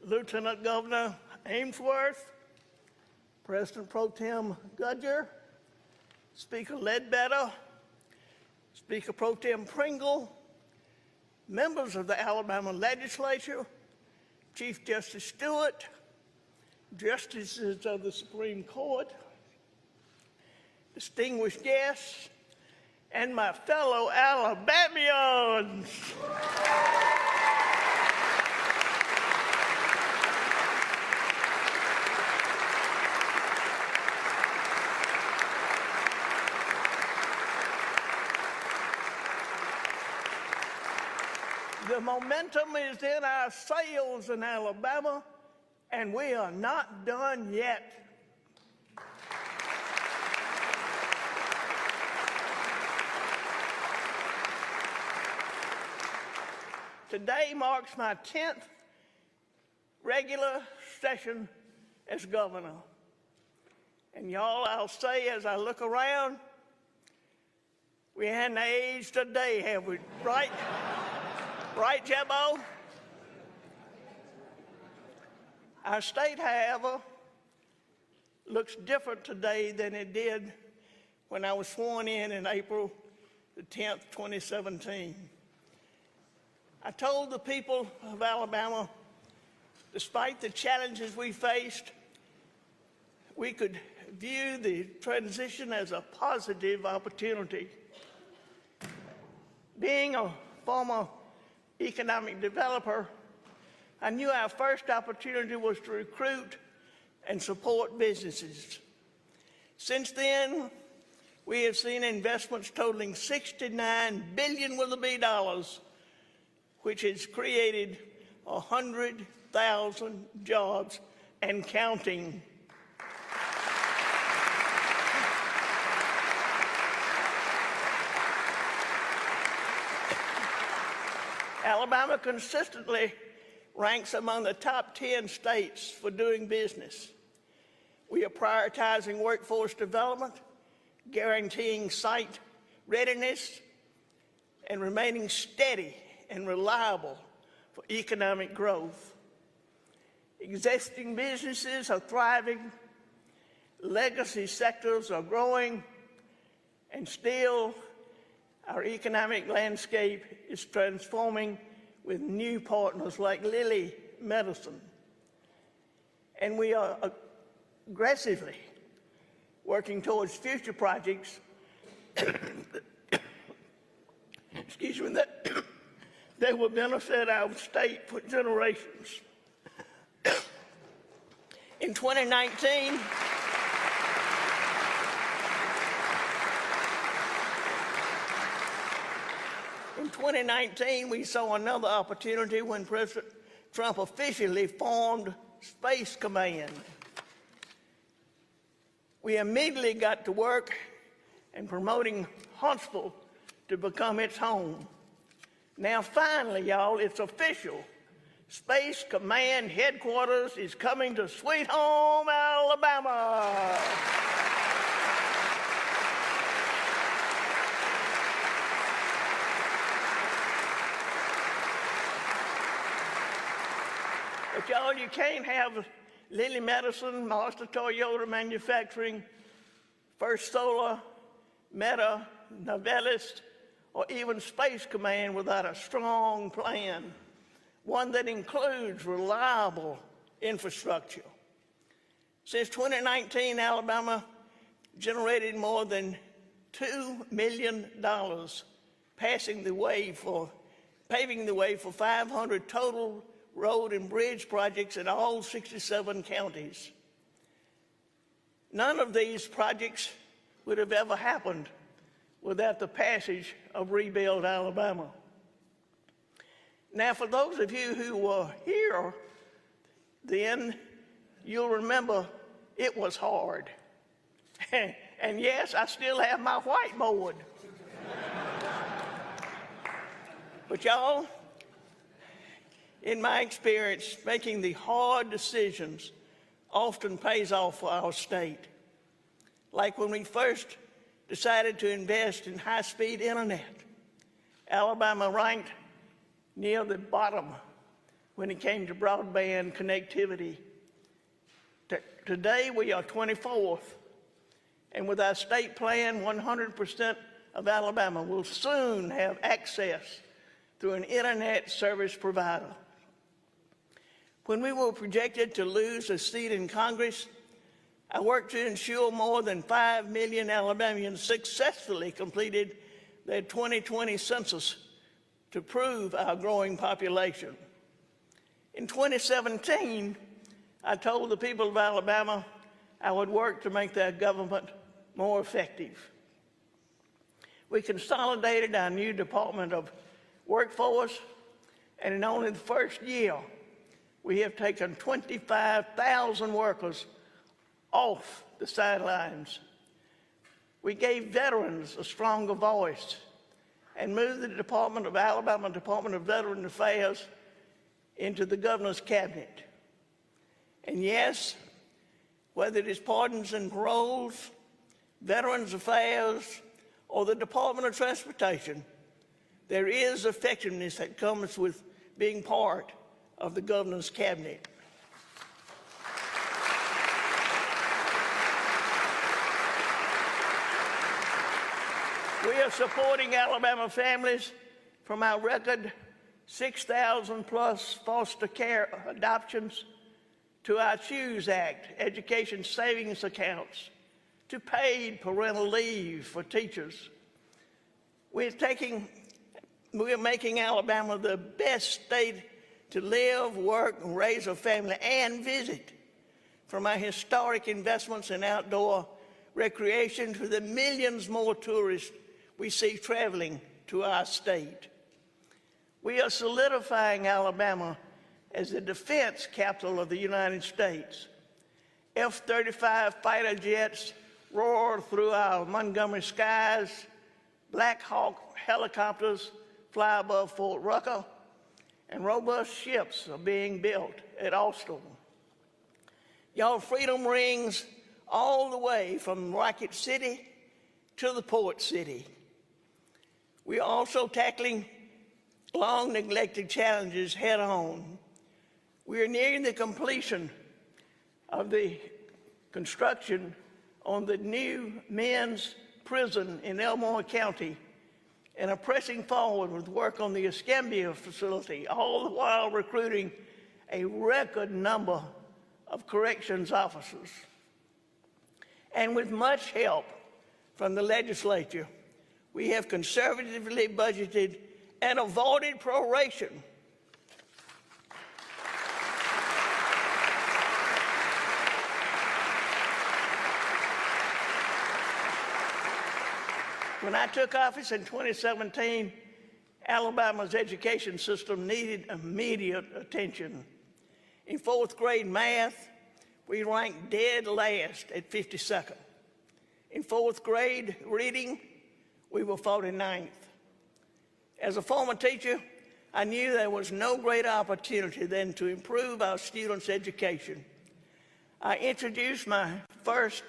Lieutenant Governor Ainsworth, President Pro Tem Gudger, Speaker Ledbetter, Speaker Pro Tem Pringle, members of the Alabama Legislature, Chief Justice Stewart, Justices of the Supreme Court, distinguished guests, and my fellow Alabamians. The momentum is in our sails in Alabama, and we are not done yet. Today marks my 10th regular session as governor. And y'all, I'll say as I look around, we hadn't aged a day, have we? Right? Right, Jebo? Our state, however, looks different today than it did when I was sworn in April the 10th, 2017. I told the people of Alabama, despite the challenges we faced, we could view the transition as a positive opportunity. Being a former economic developer, I knew our first opportunity was to recruit and support businesses. Since then, we have seen investments totaling $69 billion with a B dollars, which has created 100,000 jobs and counting. Alabama consistently ranks among the top 10 states for doing business. We are prioritizing workforce development, guaranteeing site readiness, and remaining steady and reliable for economic growth. Existing businesses are thriving, legacy sectors are growing, and still our economic landscape is transforming with new partners like Lilly Medicine. And we are aggressively working towards future projects excuse me, that will benefit our state for generations. In 2019, we saw another opportunity when President Trump officially formed Space Command. We immediately got to work in promoting Huntsville to become its home. Now finally, y'all, it's official. Space Command headquarters is coming to Sweet Home, Alabama. But y'all, you can't have Lilly Medicine, Mazda Toyota Manufacturing, First Solar, Meta, Novelis, or even Space Command without a strong plan, one that includes reliable infrastructure. Since 2019, Alabama generated more than $2 million, paving the way for 500 total road and bridge projects in all 67 counties. None of these projects would have ever happened without the passage of Rebuild Alabama. Now, for those of you who were here then, you'll remember it was hard. And yes, I still have my whiteboard. But y'all, in my experience, making the hard decisions often pays off for our state. Like when we first decided to invest in high-speed internet, Alabama ranked near the bottom when it came to broadband connectivity. Today, we are 24th, and with our state plan, 100% of Alabama will soon have access through an internet service provider. When we were projected to lose a seat in Congress, I worked to ensure more than 5 million Alabamians successfully completed their 2020 census to prove our growing population. In 2017, I told the people of Alabama I would work to make their government more effective. We consolidated our new Department of Workforce, and in only the first year, we have taken 25,000 workers off the sidelines. We gave veterans a stronger voice and moved the Alabama Department of Veteran Affairs into the governor's cabinet. And yes, whether it is pardons and paroles, Veterans Affairs, or the Department of Transportation, there is effectiveness that comes with being part of the governor's cabinet. We are supporting Alabama families from our record 6,000 plus foster care adoptions to our CHOOSE Act, education savings accounts, to paid parental leave for teachers. We are making Alabama the best state to live, work, and raise a family and visit. From our historic investments in outdoor recreation to the millions more tourists we see traveling to our state. We are solidifying Alabama as the defense capital of the United States. F-35 fighter jets roar through our Montgomery skies. Black Hawk helicopters fly above Fort Rucker, and robust ships are being built at Austin. Y'all, freedom rings all the way from Rocket City to the port city. We are also tackling long-neglected challenges head-on. We are nearing the completion of the construction on the new men's prison in Elmore County and are pressing forward with work on the Escambia facility, all the while recruiting a record number of corrections officers. And with much help from the legislature, we have conservatively budgeted and avoided proration When I took office in 2017, Alabama's education system needed immediate attention. In fourth grade math, we ranked dead last at 52nd. In fourth grade reading, we were 49th. As a former teacher, I knew there was no greater opportunity than to improve our students' education. I introduced my first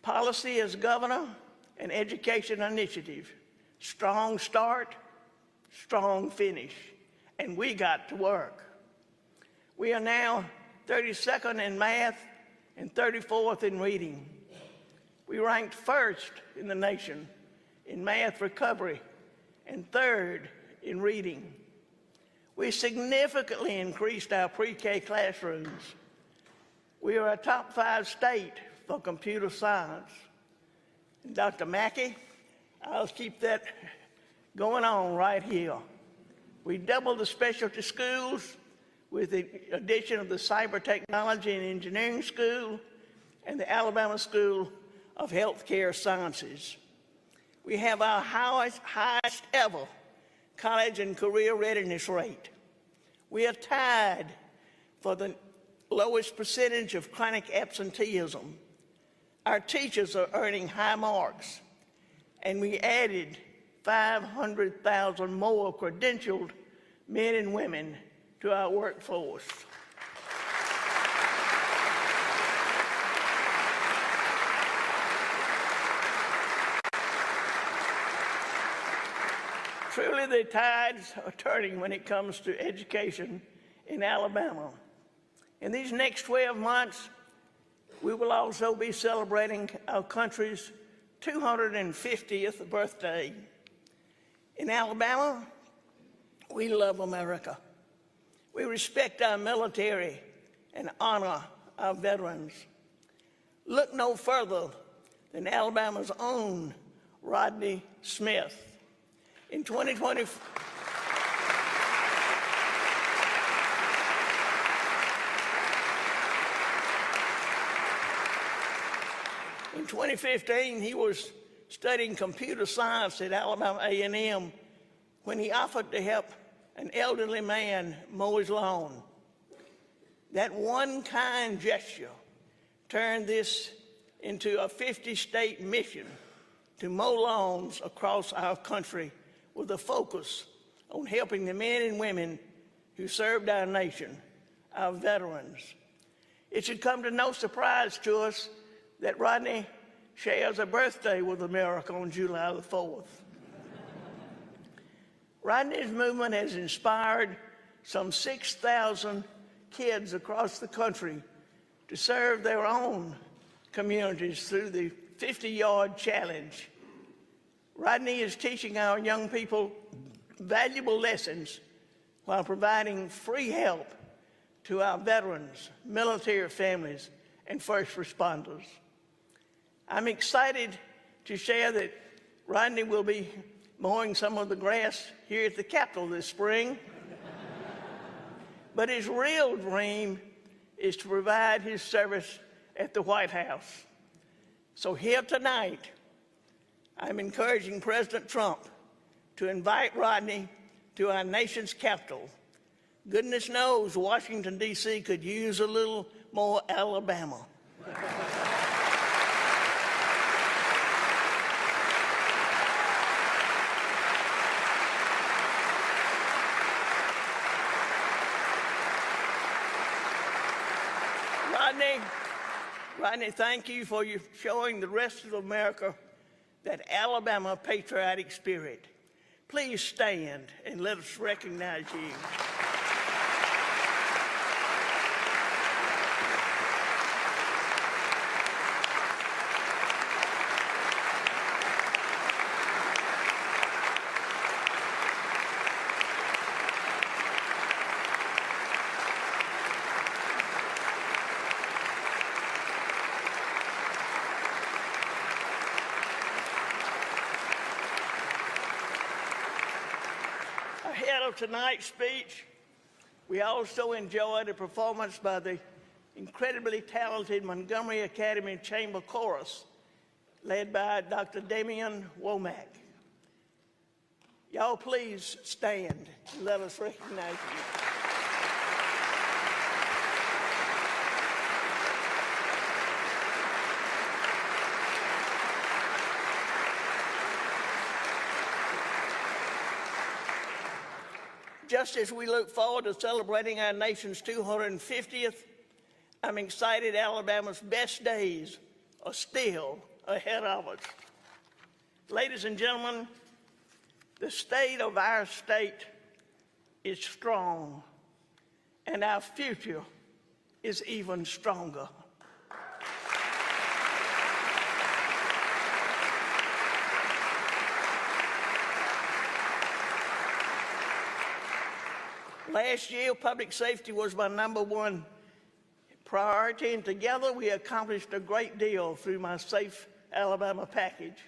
policy as governor, an education initiative, strong start, strong finish, and we got to work. We are now 32nd in math and 34th in reading. We ranked first in the nation in math recovery and third in reading. We significantly increased our pre-K classrooms. We are a top 5 state for computer science. And Dr. Mackey, I'll keep that going on right here. We doubled the specialty schools with the addition of the Cyber Technology and Engineering School and the Alabama School of Healthcare Sciences. We have our highest ever college and career readiness rate. We are tied for the lowest percentage of chronic absenteeism. Our teachers are earning high marks, and we added 500,000 more credentialed men and women to our workforce. Truly, the tides are turning when it comes to education in Alabama. In these next 12 months, we will also be celebrating our country's 250th birthday. In Alabama, we love America. We respect our military and honor our veterans. Look no further than Alabama's own Rodney Smith. In 2020, in 2015, he was studying computer science at Alabama A&M when he offered to help an elderly man mow his lawn. That one kind gesture turned this into a 50-state mission to mow lawns across our country with a focus on helping the men and women who served our nation, our veterans. It should come to no surprise to us that Rodney shares a birthday with America on July the 4th. Rodney's movement has inspired some 6,000 kids across the country to serve their own communities through the 50-yard challenge. Rodney is teaching our young people valuable lessons while providing free help to our veterans, military families, and first responders. I'm excited to share that Rodney will be mowing some of the grass here at the Capitol this spring. But his real dream is to provide his service at the White House. So here tonight, I'm encouraging President Trump to invite Rodney to our nation's capital. Goodness knows Washington, D.C. could use a little more Alabama. Rodney, thank you for showing the rest of America that Alabama patriotic spirit. Please stand and let us recognize you. Ahead of tonight's speech, we also enjoyed a performance by the incredibly talented Montgomery Academy Chamber Chorus, led by Dr. Damian Womack. Y'all please stand and let us recognize you. Just as we look forward to celebrating our nation's 250th, I'm excited Alabama's best days are still ahead of us. Ladies and gentlemen, the state of our state is strong, and our future is even stronger. Last year, public safety was my #1 priority, and together we accomplished a great deal through my Safe Alabama package.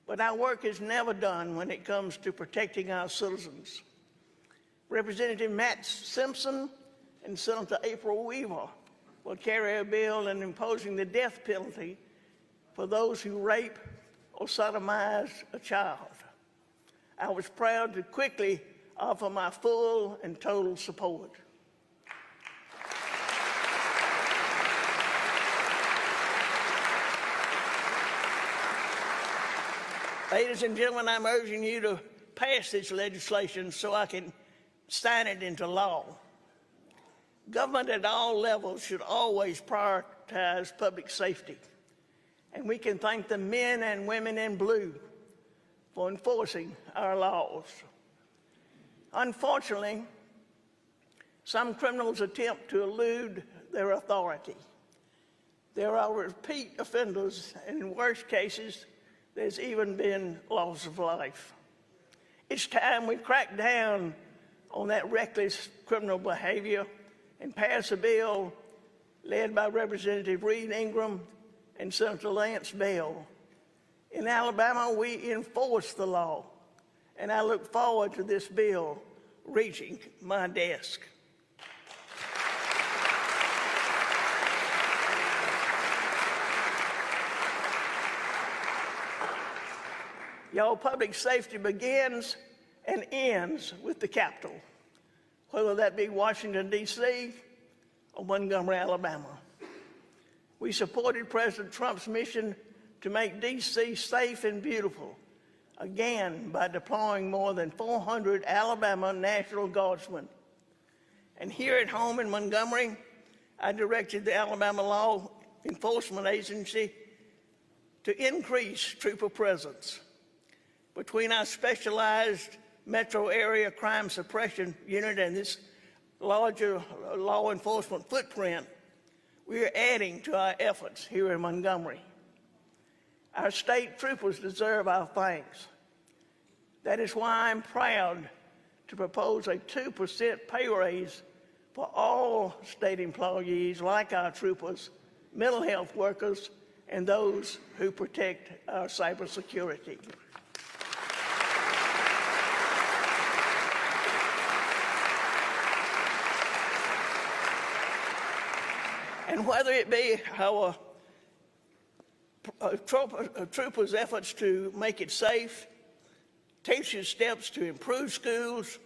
But our work is never done when it comes to protecting our citizens. Representative Matt Simpson and Senator April Weaver will carry a bill in imposing the death penalty for those who rape or sodomize a child. I was proud to quickly offer my full and total support. Ladies and gentlemen, I'm urging you to pass this legislation so I can sign it into law. Government at all levels should always prioritize public safety, and we can thank the men and women in blue for enforcing our laws. Unfortunately, Some criminals attempt to elude their authority. There are repeat offenders, and in worst cases, there's even been loss of life. It's time we crack down on that reckless criminal behavior and pass a bill led by Representative Reed Ingram and Senator Lance Bell. In Alabama, we enforce the law, and I look forward to this bill reaching my desk. Y'all, public safety begins and ends with the Capitol, whether that be Washington, D.C. or Montgomery, Alabama. We supported President Trump's mission to make D.C. safe and beautiful, again by deploying more than 400 Alabama National Guardsmen. And here at home in Montgomery, I directed the Alabama Law Enforcement Agency to increase trooper presence. Between our specialized metro area crime suppression unit and this larger law enforcement footprint, we are adding to our efforts here in Montgomery. Our state troopers deserve our thanks. That is why I'm proud to propose a 2% pay raise for all state employees like our troopers, mental health workers, and those who protect our cybersecurity. And whether it be our troopers' efforts to make it safe, teachers' steps to improve schools,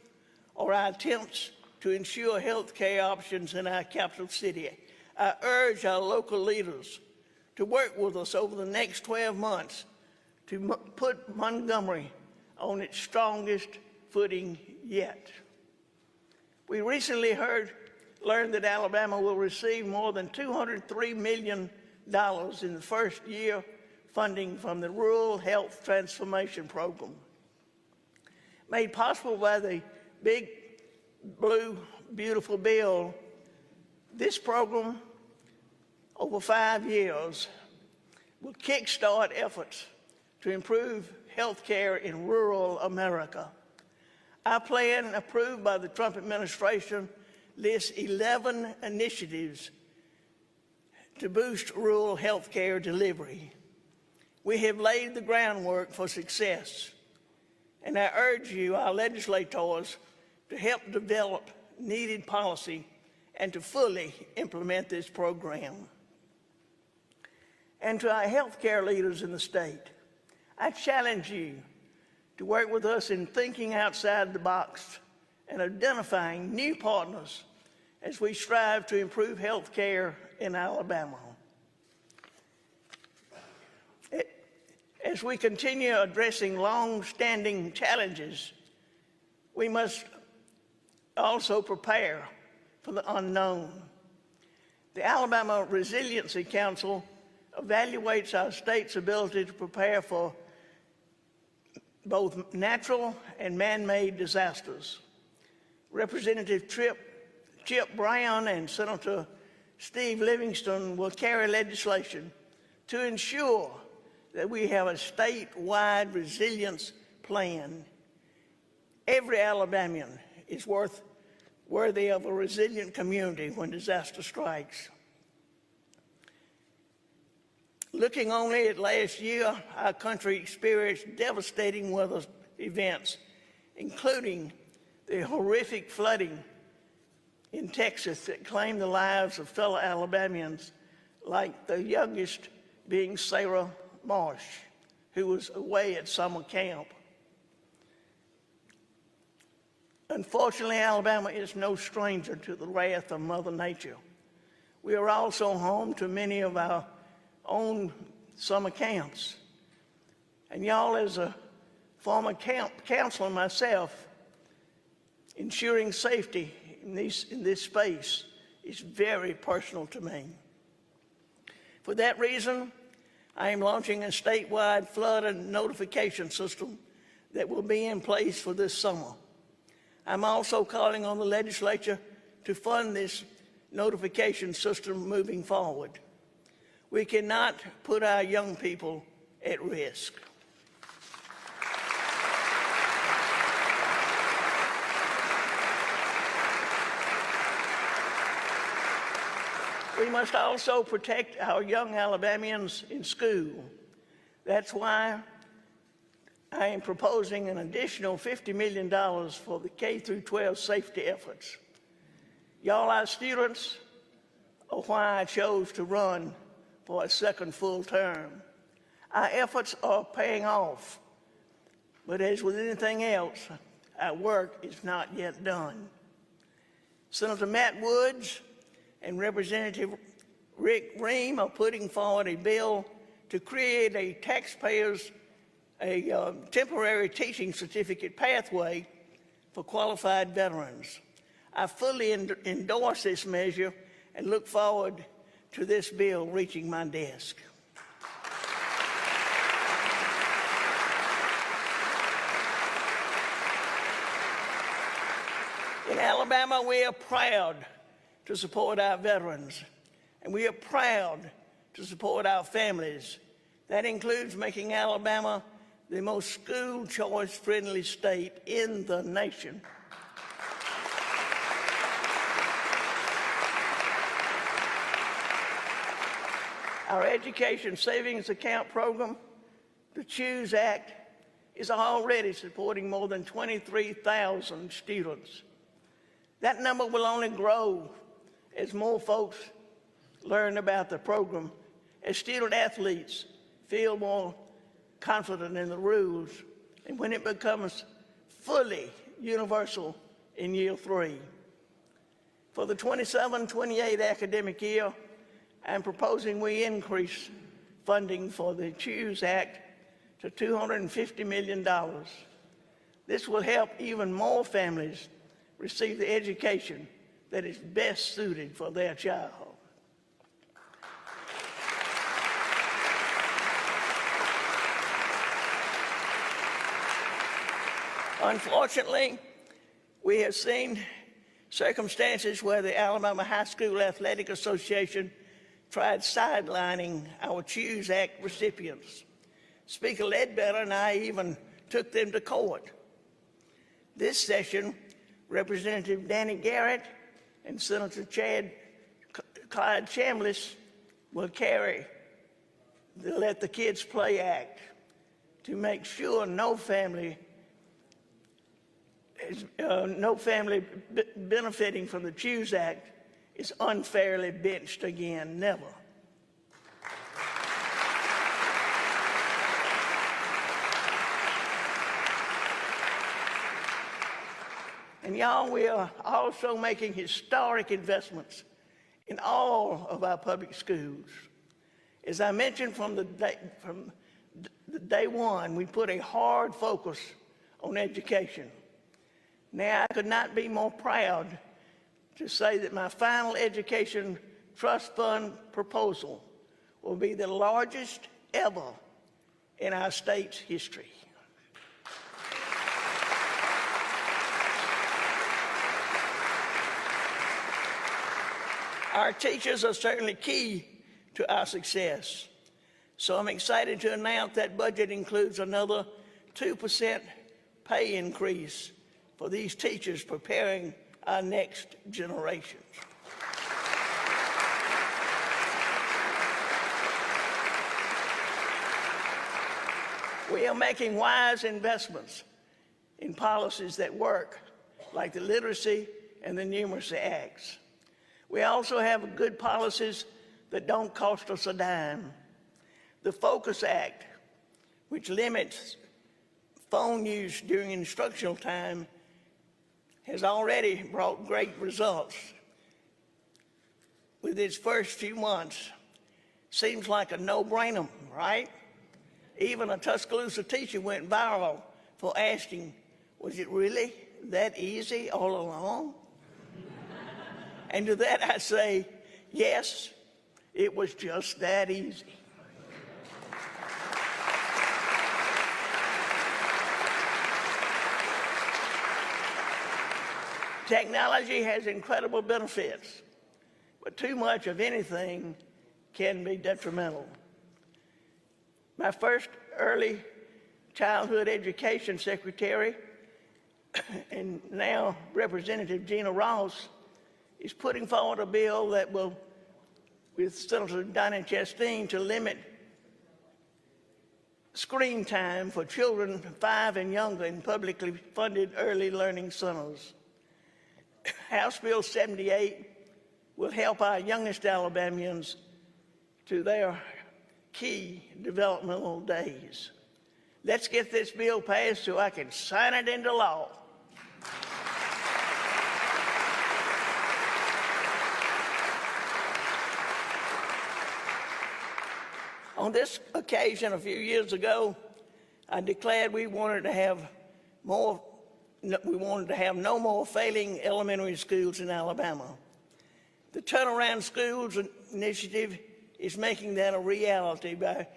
or our attempts to ensure health care options in our capital city, I urge our local leaders to work with us over the next 12 months to put Montgomery on its strongest footing yet. We recently learned that Alabama will receive more than $203 million in the first year funding from the Rural Health Transformation Program. Made possible by the big, blue, beautiful bill, this program over 5 years will kickstart efforts to improve health care in rural America. Our plan, approved by the Trump administration, lists 11 initiatives to boost rural health care delivery. We have laid the groundwork for success, and I urge you, our legislators, to help develop needed policy and to fully implement this program. And to our health care leaders in the state, I challenge you to work with us in thinking outside the box and identifying new partners as we strive to improve health care in Alabama. As we continue addressing long-standing challenges, we must also prepare for the unknown. The Alabama Resiliency Council evaluates our state's ability to prepare for both natural and man-made disasters. Representative Chip Brown and Senator Steve Livingston will carry legislation to ensure that we have a statewide resilience plan. Every Alabamian is worthy of a resilient community when disaster strikes. Looking only at last year, our country experienced devastating weather events, including the horrific flooding in Texas that claimed the lives of fellow Alabamians, like the youngest being Sarah Marsh, who was away at summer camp. Unfortunately, Alabama is no stranger to the wrath of Mother Nature. We are also home to many of our own summer camps. And y'all, as a former counselor myself, ensuring safety in this space is very personal to me. For that reason, I am launching a statewide flood and notification system that will be in place for this summer. I'm also calling on the legislature to fund this notification system moving forward. We cannot put our young people at risk. We must also protect our young Alabamians in school. That's why I am proposing an additional $50 million for the K-12 safety efforts. Y'all, our students, are why I chose to run for a second full term. Our efforts are paying off, but as with anything else, our work is not yet done. Senator Matt Woods and Representative Rick Ream are putting forward a bill to create a temporary teaching certificate pathway for qualified veterans. I fully endorse this measure and look forward to this bill reaching my desk. In Alabama, we are proud to support our veterans, and we are proud to support our families. That includes making Alabama the most school choice friendly state in the nation. Our Education Savings Account program, the CHOOSE Act, is already supporting more than 23,000 students. That number will only grow as more folks learn about the program, as student athletes feel more confident in the rules, and when it becomes fully universal in year 3. For the 27-28 academic year, I'm proposing we increase funding for the CHOOSE Act to $250 million. This will help even more families receive the education that is best suited for their child. Unfortunately, we have seen circumstances where the Alabama High School Athletic Association tried sidelining our CHOOSE Act recipients. Speaker Ledbetter and I even took them to court. This session, Representative Danny Garrett and Senator Clyde Chambliss will carry the Let the Kids Play Act to make sure no family benefiting from the CHOOSE Act is unfairly benched again, never. And y'all, we are also making historic investments in all of our public schools. As I mentioned from day one, we put a hard focus on education. Now, I could not be more proud to say that my final education trust fund proposal will be the largest ever in our state's history. Our teachers are certainly key to our success. So I'm excited to announce that budget includes another 2% pay increase for these teachers preparing our next generations. We are making wise investments in policies that work, like the Literacy and the Numeracy Acts. We also have good policies that don't cost us a dime. The Focus Act, which limits phone use during instructional time, has already brought great results. With its first few months, seems like a no-brainer, right? Even a Tuscaloosa teacher went viral for asking, was it really that easy all along? And to that I say, yes, it was just that easy. Technology has incredible benefits, but too much of anything can be detrimental. My first early childhood education secretary, and now Representative Gina Ross, is putting forward a bill that will, with Senator Donnie Chastain, to limit screen time for children 5 and younger in publicly funded early learning centers. House Bill 78 will help our youngest Alabamians to their key developmental days. Let's get this bill passed so I can sign it into law. On this occasion, a few years ago, I declared we wanted to have no more failing elementary schools in Alabama. The Turnaround Schools initiative is making that a reality by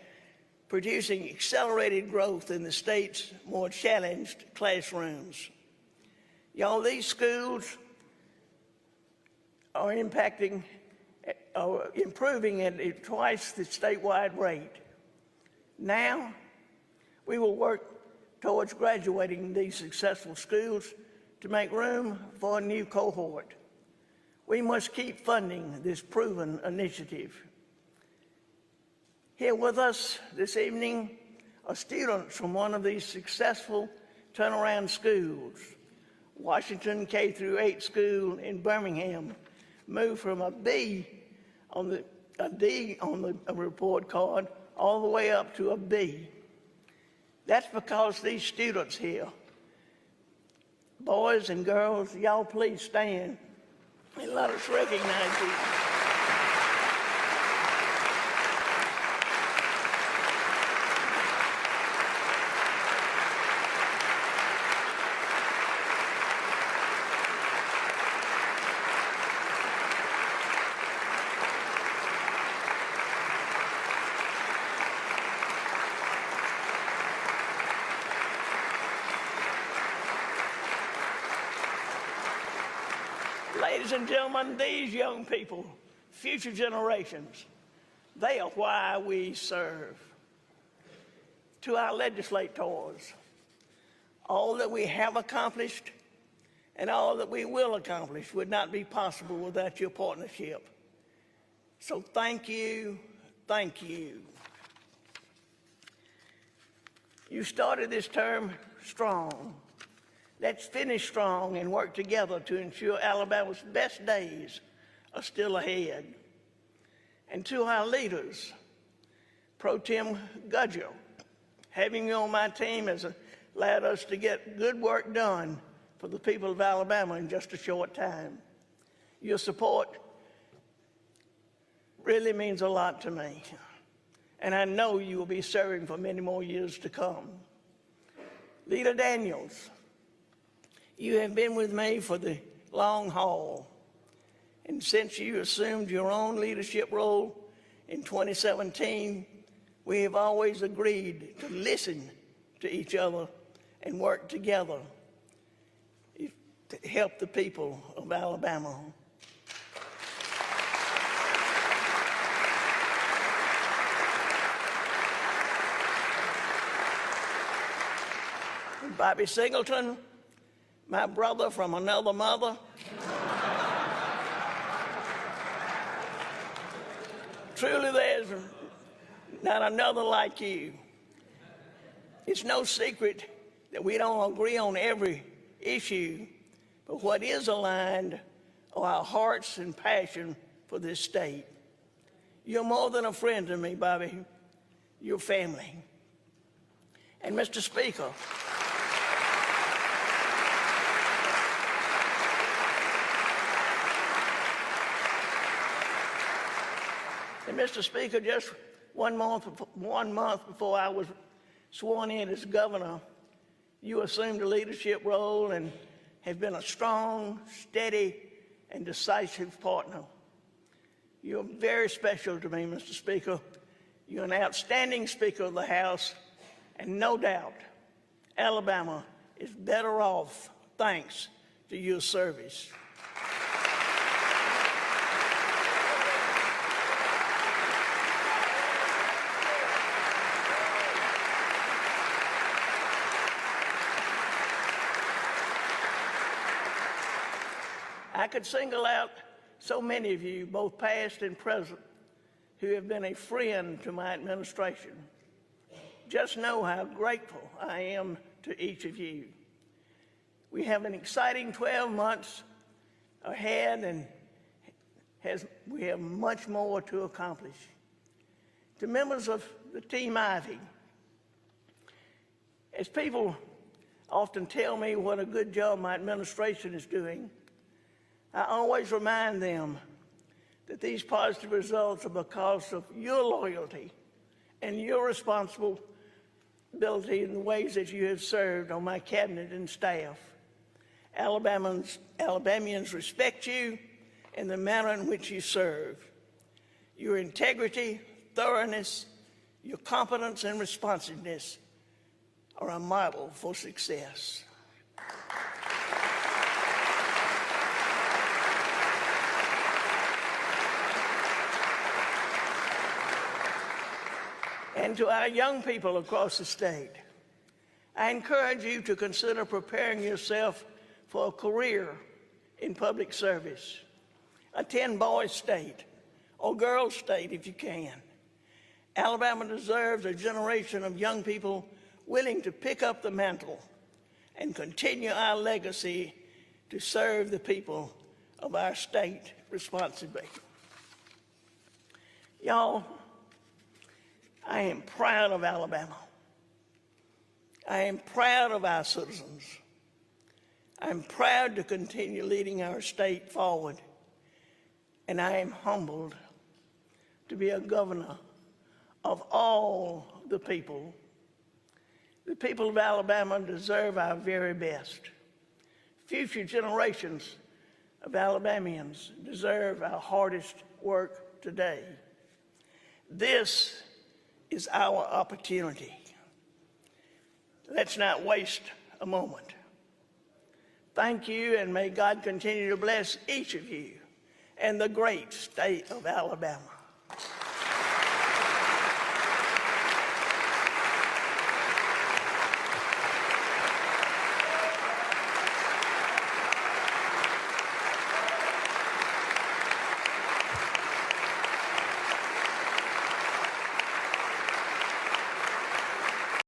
producing accelerated growth in the state's more challenged classrooms. Y'all, these schools are improving at twice the statewide rate. Now, we will work towards graduating these successful schools to make room for a new cohort. We must keep funding this proven initiative. Here with us this evening are students from one of these successful turnaround schools. Washington K-8 school in Birmingham moved from a D on the report card all the way up to a B. That's because these students here, boys and girls, y'all please stand and let us recognize you. Ladies and gentlemen, these young people, future generations, they are why we serve. To our legislators, all that we have accomplished and all that we will accomplish would not be possible without your partnership. So thank you, thank you. You started this term strong. Let's finish strong and work together to ensure Alabama's best days are still ahead. And to our leaders, Pro Tem Gudger, having you on my team has allowed us to get good work done for the people of Alabama in just a short time. Your support really means a lot to me, and I know you will be serving for many more years to come. Leader Daniels, you have been with me for the long haul, and since you assumed your own leadership role in 2017, we have always agreed to listen to each other and work together to help the people of Alabama. Bobby Singleton, my brother from another mother. Truly, there's not another like you. It's no secret that we don't agree on every issue, but what is aligned are our hearts and passion for this state. You're more than a friend to me, Bobby. You're family. And Mr. Speaker, just 1 month before I was sworn in as governor, you assumed a leadership role and have been a strong, steady, and decisive partner. You're very special to me, Mr. Speaker. You're an outstanding Speaker of the House, and no doubt, Alabama is better off thanks to your service. I could single out so many of you, both past and present, who have been a friend to my administration. Just know how grateful I am to each of you. We have an exciting 12 months ahead, and we have much more to accomplish. To members of the Team Ivey, as people often tell me what a good job my administration is doing, I always remind them that these positive results are because of your loyalty and your responsibility in the ways that you have served on my cabinet and staff. Alabamians respect you and the manner in which you serve. Your integrity, thoroughness, your competence and responsiveness are a model for success. And to our young people across the state, I encourage you to consider preparing yourself for a career in public service. Attend Boys State or Girls State if you can. Alabama deserves a generation of young people willing to pick up the mantle and continue our legacy to serve the people of our state responsibly. Y'all, I am proud of Alabama. I am proud of our citizens. I'm proud to continue leading our state forward. And I am humbled to be a governor of all the people. The people of Alabama deserve our very best. Future generations of Alabamians deserve our hardest work today. This is our opportunity. Let's not waste a moment. Thank you, and may God continue to bless each of you and the great state of Alabama.